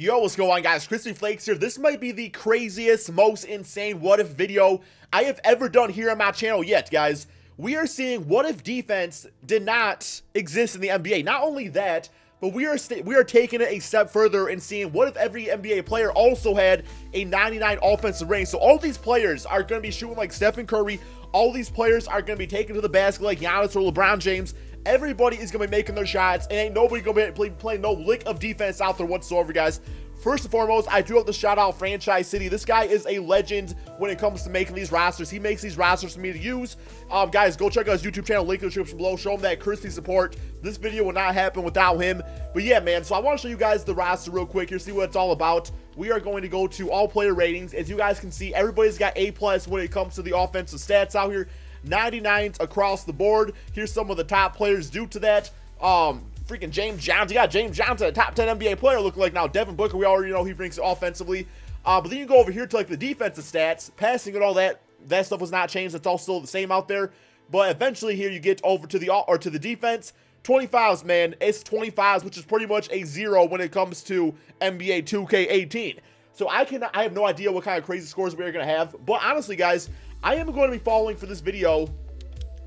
Yo, what's going on, guys? Crispy Flakes here. This might be the craziest, most insane what if video I have ever done here on my channel yet, guys. We are seeing what if defense did not exist in the NBA. Not only that, but we are taking it a step further and seeing what if every NBA player also had a 99 offensive rating. So all these players are going to be shooting like Stephen Curry. All these players are going to be taken to the basket like Giannis or LeBron James. Everybody is going to be making their shots, and ain't nobody going to be playing no lick of defense out there whatsoever, guys. First and foremost, I do have to shout out Franchise City. This guy is a legend when it comes to making these rosters. He makes these rosters for me to use. Guys, go check out his YouTube channel, link in the description below. Show him that Crispy support. This video will not happen without him. But yeah, man, so I want to show you guys the roster real quick here, see what it's all about. We are going to go to all player ratings. As you guys can see, everybody's got A+ when it comes to the offensive stats out here. 99s across the board. Here's some of the top players due to that. Freaking James Johnson. You got James Johnson, a top 10 NBA player looking like now. Devin Booker, we already know he brings it offensively. But then you go over here to like the defensive stats, passing and all that. That stuff was not changed. It's all still the same out there. But eventually here you get over to the defense. 25s, man. It's 25s, which is pretty much a 0 when it comes to NBA 2K18. So I have no idea what kind of crazy scores we are going to have. But honestly, guys, I am going to be following for this video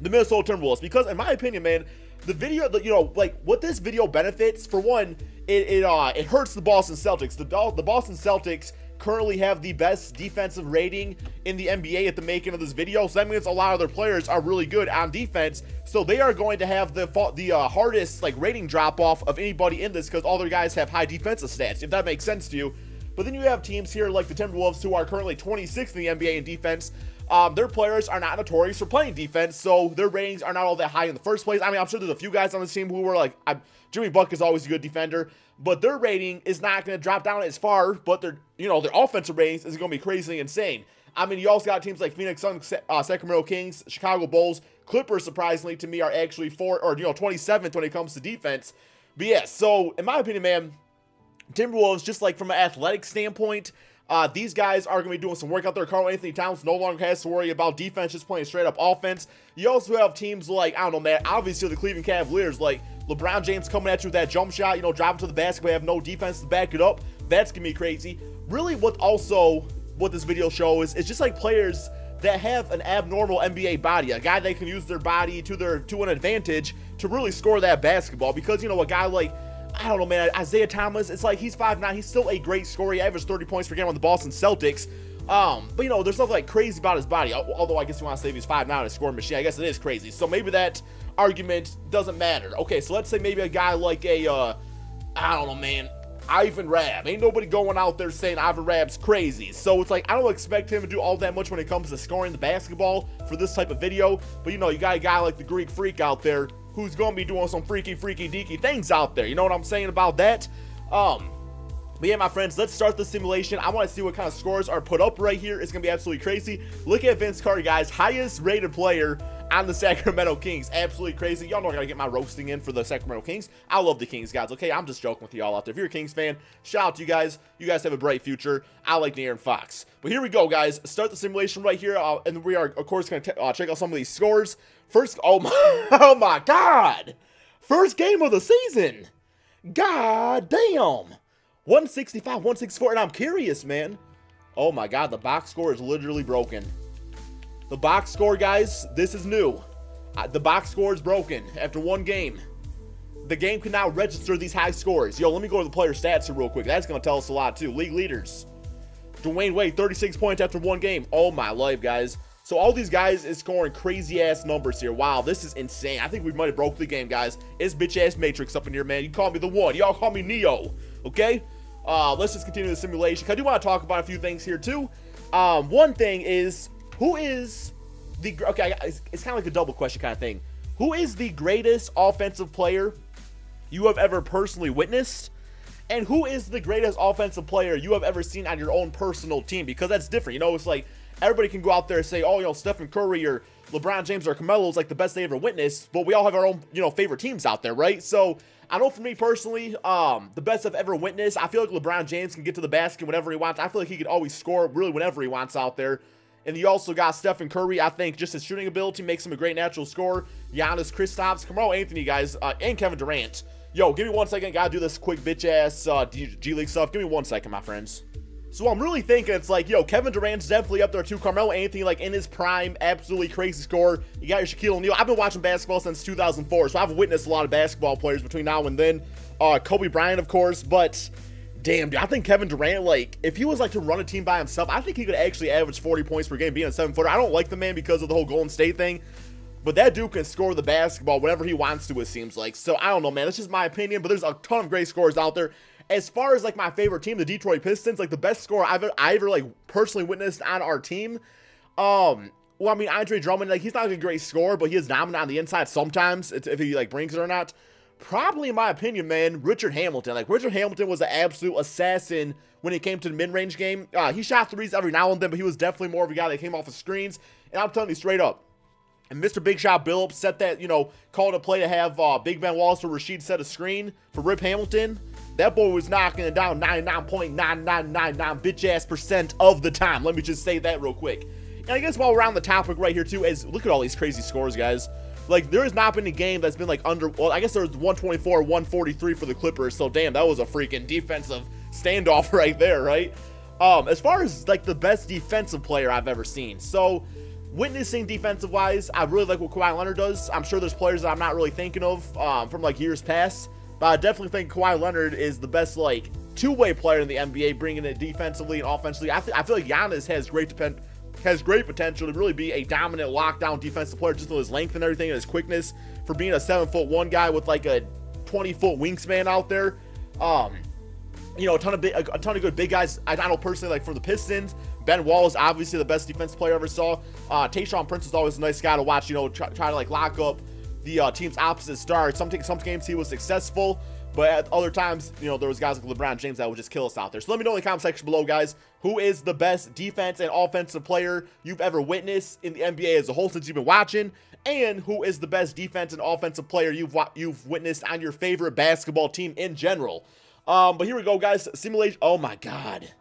the Minnesota Timberwolves, because in my opinion, man, the video, you know, like what this video benefits, for one, it hurts the Boston Celtics. The Boston Celtics currently have the best defensive rating in the NBA at the making of this video, so that means a lot of their players are really good on defense, so they are going to have the hardest like rating drop off of anybody in this, because all their guys have high defensive stats, if that makes sense to you. But then you have teams here like the Timberwolves, who are currently 26th in the NBA in defense. Their players are not notorious for playing defense, so their ratings are not all that high in the first place. I mean, I'm sure there's a few guys on this team who were like, Jimmy Buck is always a good defender, but their rating is not going to drop down as far, but their offensive ratings is going to be crazy insane. I mean, you also got teams like Phoenix Suns, Sacramento Kings, Chicago Bulls, Clippers, surprisingly to me, are actually 27th when it comes to defense. But yeah, so in my opinion, man, Timberwolves, just like from an athletic standpoint, these guys are going to be doing some work out there. Karl-Anthony Towns no longer has to worry about defense, just playing straight up offense. You also have teams like, I don't know, man, obviously the Cleveland Cavaliers, like LeBron James coming at you with that jump shot, driving to the basket, have no defense to back it up. That's going to be crazy. Really, what this video shows is just like players that have an abnormal NBA body, a guy that can use their body to an advantage to really score that basketball. Because, a guy like, I don't know, man, Isaiah Thomas, it's like he's 5'9", he's still a great scorer. He averaged 30 points per game on the Boston Celtics. But, there's nothing like crazy about his body. Although I guess you want to say if he's 5'9", and a scoring machine, I guess it is crazy. So maybe that argument doesn't matter. Okay, so let's say maybe a guy like I don't know, man, Ivan Rabb. Ain't nobody going out there saying Ivan Rabb's crazy. So it's like, I don't expect him to do all that much when it comes to scoring the basketball for this type of video. But, you got a guy like the Greek Freak out there who's going to be doing some freaky deaky things out there. You know what I'm saying about that? But yeah, my friends, let's start the simulation. I want to see what kind of scores are put up right here. It's going to be absolutely crazy. Look at Vince Carter, guys. Highest rated player on the Sacramento Kings. Absolutely crazy. Y'all know I got to get my roasting in for the Sacramento Kings. I love the Kings, guys. Okay, I'm just joking with y'all out there. If you're a Kings fan, shout out to you guys. You guys have a bright future. I like De'Aaron Fox. But here we go, guys. Start the simulation right here. And we are, of course, going to check out some of these scores. First, oh my God. First game of the season. God damn. 165, 164, and I'm curious, man. Oh my God, the box score is literally broken. The box score, guys, this is new. The box score is broken after one game. The game can now register these high scores. Yo, let me go to the player stats here real quick. That's going to tell us a lot, too. League leaders. Dwayne Wade, 36 points after one game. Oh my life, guys. So all these guys is scoring crazy-ass numbers here. Wow, this is insane. I think we might have broke the game, guys. It's bitch-ass Matrix up in here, man. You call me the one. Y'all call me Neo, okay? Let's just continue the simulation. I do want to talk about a few things here, too. One thing is, who is the... Okay, it's kind of like a double question kind of thing. Who is the greatest offensive player you have ever personally witnessed? And who is the greatest offensive player you have ever seen on your own personal team? Because that's different. It's like... Everybody can go out there and say, oh, Stephen Curry or LeBron James or Carmelo is like the best they ever witnessed, but we all have our own, favorite teams out there, right? So, I know for me personally, the best I've ever witnessed, I feel like LeBron James can get to the basket whenever he wants. I feel like he could always score really whenever he wants out there. And you also got Stephen Curry. I think just his shooting ability makes him a great natural scorer. Giannis, Kristaps, Carmelo Anthony, guys, and Kevin Durant. Yo, give me 1 second. Gotta do this quick bitch-ass G League stuff. Give me 1 second, my friends. So I'm really thinking it's like, yo, Kevin Durant's definitely up there too. Carmelo Anthony, like, in his prime, absolutely crazy score. You got your Shaquille O'Neal. I've been watching basketball since 2004, so I've witnessed a lot of basketball players between now and then. Kobe Bryant, of course, but damn, dude, I think Kevin Durant, like, if he was, like, to run a team by himself, I think he could actually average 40 points per game being a 7-footer. I don't like the man because of the whole Golden State thing, but that dude can score the basketball whenever he wants to, it seems like. So, I don't know, man. That's just my opinion, but there's a ton of great scorers out there. As far as, like, my favorite team, the Detroit Pistons, like, the best scorer I ever, like, personally witnessed on our team, well, I mean, Andre Drummond, like, he's not a great scorer, but he is dominant on the inside sometimes, if he, like, brings it or not. Probably, in my opinion, man, Richard Hamilton. Like, Richard Hamilton was an absolute assassin when it came to the mid-range game. He shot threes every now and then, but he was definitely more of a guy that came off of screens. And I'm telling you straight up, and Mr. Big Shot Billups set that, you know, called a play to have Big Ben Wallace or Rasheed set a screen for Rip Hamilton. That boy was knocking it down 99.9999 bitch-ass% of the time. Let me just say that real quick. And I guess while we're on the topic right here, too, is look at all these crazy scores, guys. Like, there has not been a game that's been, like, under... Well, I guess there was 124, 143 for the Clippers, so damn, that was a freaking defensive standoff right there, right? As far as, like, the best defensive player I've ever seen. So, witnessing defensive-wise, I really like what Kawhi Leonard does. I'm sure there's players that I'm not really thinking of from, like, years past. But I definitely think Kawhi Leonard is the best, like, two-way player in the NBA, bringing it defensively and offensively. I feel like Giannis has great potential to really be a dominant lockdown defensive player, just with his length and everything and his quickness for being a 7'1" guy with like a 20-foot wingspan out there. You know, a ton of good big guys. I know personally, like from the Pistons, Ben Wallace, obviously the best defensive player I ever saw. Tayshaun Prince is always a nice guy to watch. You know, try to like lock up the team's opposite star. Some games he was successful, but at other times, you know, there was guys like LeBron James that would just kill us out there. So let me know in the comment section below, guys, who is the best defense and offensive player you've ever witnessed in the NBA as a whole since you've been watching, and who is the best defense and offensive player you've witnessed on your favorite basketball team in general. But here we go, guys. Simulation. Oh my God,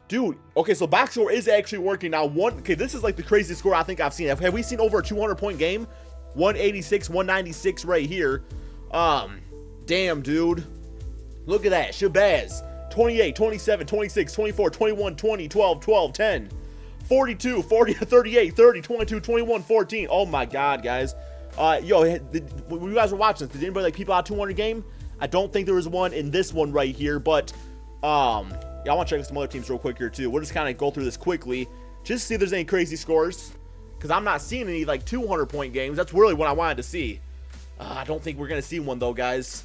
dude. Okay, so box score is actually working now. Okay, this is like the craziest score I think I've seen. Have we seen over a 200-point game? 186, 196 right here. Damn, dude. Look at that. Shabazz. 28, 27, 26, 24, 21, 20, 12, 12, 10, 42, 40, 38, 30, 22, 21, 14. Oh my God, guys. Yo, when you guys were watching this, did anybody like people out 200 game? I don't think there was one in this one right here, but yeah, I want to check some other teams real quick here too. We'll just kind of go through this quickly, just to see if there's any crazy scores, because I'm not seeing any like 200-point games. That's really what I wanted to see. I don't think we're gonna see one though, guys.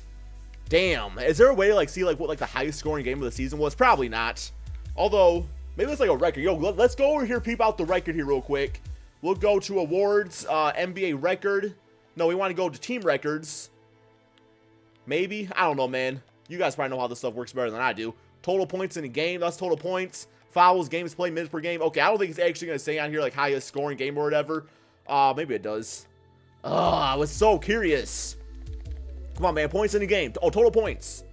Damn, is there a way to like see like what like the highest scoring game of the season was? Probably not. Although maybe it's like a record. Yo, let's go over here, peep out the record here real quick. We'll go to awards, NBA record. No, we want to go to team records. Maybe, I don't know, man. You guys probably know how this stuff works better than I do. Total points in a game, that's total points. Fouls, games played, minutes per game. Okay, I don't think it's actually gonna say on here like highest scoring game or whatever. Maybe it does. I was so curious. Come on, man. Points in the game. Oh, total points.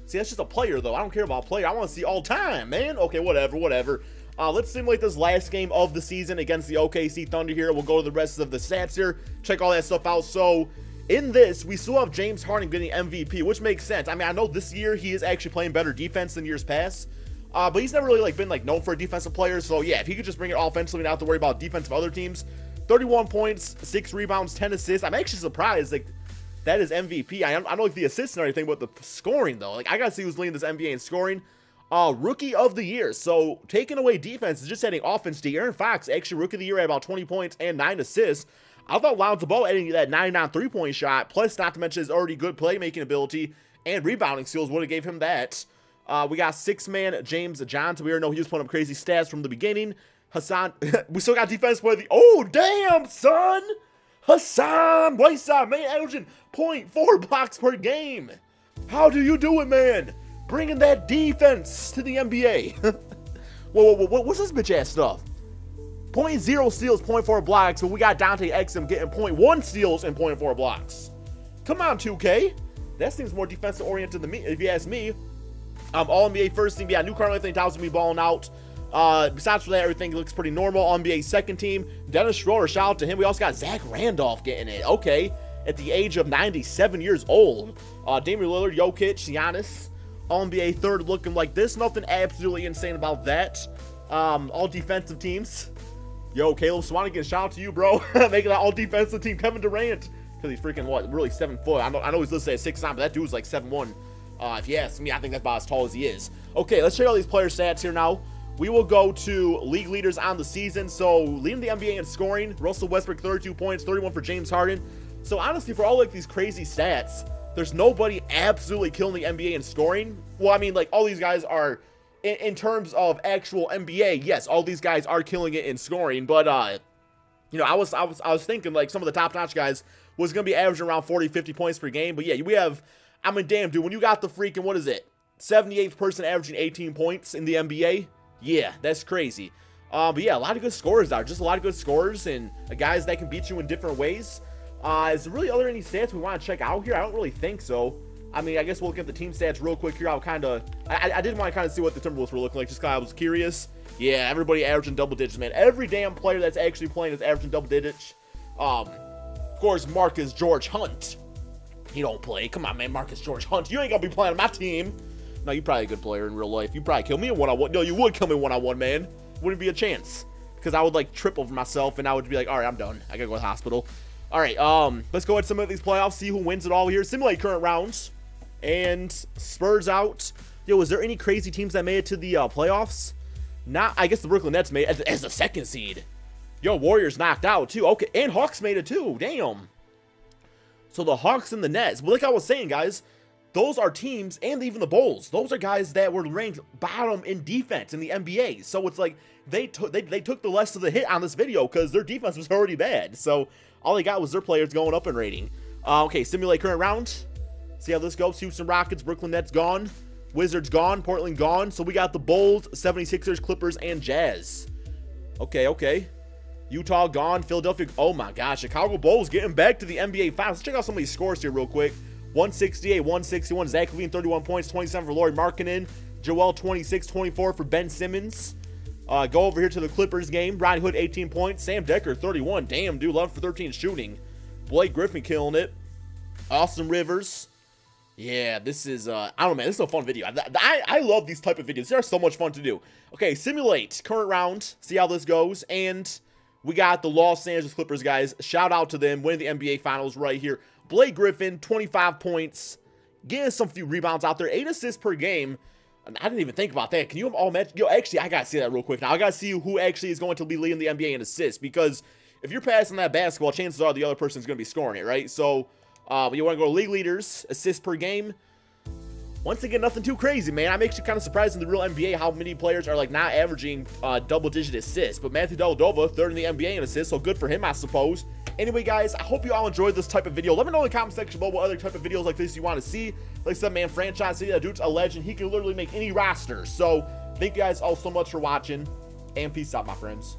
See, that's just a player, though. I don't care about player. I want to see all time, man. Okay, whatever. Let's simulate this last game of the season against the OKC Thunder here. We'll go to the rest of the stats here. Check all that stuff out. So, in this, we still have James Harden getting MVP, which makes sense. I mean, I know this year he is actually playing better defense than years past. But he's never really like been like known for a defensive player. So, yeah, if he could just bring it offensively and not have to worry about defense of other teams. 31 points, 6 rebounds, 10 assists. I'm actually surprised. Like, that is MVP. I know like the assists and everything, but the scoring though, like I gotta see who's leading this NBA in scoring. Rookie of the year. So taking away defense is just adding offense. De'Aaron Fox, actually rookie of the year, at about 20 points and 9 assists. I thought Lonzo Ball adding that 99 3-point shot, plus not to mention his already good playmaking ability and rebounding skills would have gave him that. We got 6-man James Johnson. We already know he was putting up crazy stats from the beginning. Hassan, we still got defense for the. Oh damn, son. Hassan Whiteside, man, averaging 0.4 blocks per game. How do you do it, man? Bringing that defense to the NBA. Whoa, what's this bitch-ass stuff? 0.0 steals, 0.4 blocks, but we got Dante Exum getting 0.1 steals and 0.4 blocks. Come on, 2K. That seems more defensive-oriented than me, if you ask me. All-NBA first team, yeah, new Karl-Anthony Towns will be balling out. Besides for that, everything looks pretty normal. NBA second team, Dennis Schroeder, shout out to him. We also got Zach Randolph getting it. Okay. at the age of 97 years old. Damian Lillard, Jokic, Giannis, All-NBA third looking like this. Nothing absolutely insane about that. All defensive teams. Yo, Caleb Swanigan, shout out to you, bro. Making that all defensive team. Kevin Durant, because he's freaking, what, really 7 foot. I know he's listed at 6'9", but that dude's like 7'1". If you ask me, I think that's about as tall as he is. Okay, let's check out these player stats here now. We will go to league leaders on the season. So, leading the NBA in scoring, Russell Westbrook, 32 points, 31 for James Harden. So, honestly, for all like these crazy stats, there's nobody absolutely killing the NBA in scoring. Well, I mean, like, all these guys are, in terms of actual NBA, yes, all these guys are killing it in scoring. But, you know, I was thinking, like, some of the top-notch guys was going to be averaging around 40, 50 points per game. But, yeah, we have, I mean, damn, dude, when you got the freaking, what is it, 78th person averaging 18 points in the NBA? Yeah, that's crazy. But yeah, a lot of good scorers out. Just a lot of good scorers and guys that can beat you in different ways. Is there really any stats we want to check out here? I don't really think so. I mean, I guess we'll look at the team stats real quick here. I did want to kind of see what the Timberwolves were looking like, just because I was curious. Yeah, everybody averaging double digits, man. Every damn player that's actually playing is averaging double digits. Of course, Marcus George Hunt. He don't play. Come on, man, Marcus George Hunt. You ain't gonna be playing on my team. No, you're probably a good player in real life. You probably kill me in one-on-one. No, you would kill me one-on-one, man. Wouldn't be a chance. Because I would, like, trip over myself, and I would be like, all right, I'm done. I gotta go to the hospital. All right, let's go ahead and simulate these playoffs, see who wins it all here. Simulate current rounds. And Spurs out. Yo, was there any crazy teams that made it to the playoffs? Not, I guess the Brooklyn Nets made it as a second seed. Yo, Warriors knocked out, too. Okay, and Hawks made it, too. Damn. So the Hawks and the Nets. But like I was saying, guys, those are teams, and even the Bulls, those are guys that were ranked bottom in defense in the NBA. So it's like they took the less of the hit on this video because their defense was already bad. So all they got was their players going up in rating. Okay, simulate current round. See how this goes. Houston Rockets, Brooklyn Nets gone. Wizards gone. Portland gone. So we got the Bulls, 76ers, Clippers, and Jazz. Okay. Utah gone. Philadelphia. Oh my gosh. Chicago Bulls getting back to the NBA Finals. Let's check out some of these scores here real quick. 168, 161. Zach LaVine, 31 points, 27 for Lauri Markkanen. Joel, 26, 24 for Ben Simmons. Go over here to the Clippers game. Rodney Hood, 18 points. Sam Decker, 31. Damn, dude, 11 for 13 shooting. Blake Griffin killing it. Austin Rivers. Yeah, this is, I don't know, man. This is a fun video. I love these type of videos. They're so much fun to do. Okay, simulate current round. See how this goes. And we got the Los Angeles Clippers, guys. Shout out to them winning the NBA Finals right here. Blake Griffin, 25 points, getting some few rebounds out there, 8 assists per game. I didn't even think about that. Can you all imagine? Yo, actually, I got to see that real quick. Now, I got to see who actually is going to be leading the NBA in assists, because if you're passing that basketball, chances are the other person's going to be scoring it, right? So, you want to go to league leaders, assists per game. Once again, nothing too crazy, man. I'm actually kind of surprised in the real NBA how many players are, like, not averaging double-digit assists. But Matthew Dellavedova, third in the NBA in assists, so good for him, I suppose. Anyway, guys, I hope you all enjoyed this type of video. Let me know in the comment section below what other type of videos like this you want to see. Like I said, man, Franchise City, that dude's a legend. He can literally make any roster. So, thank you guys all so much for watching, and peace out, my friends.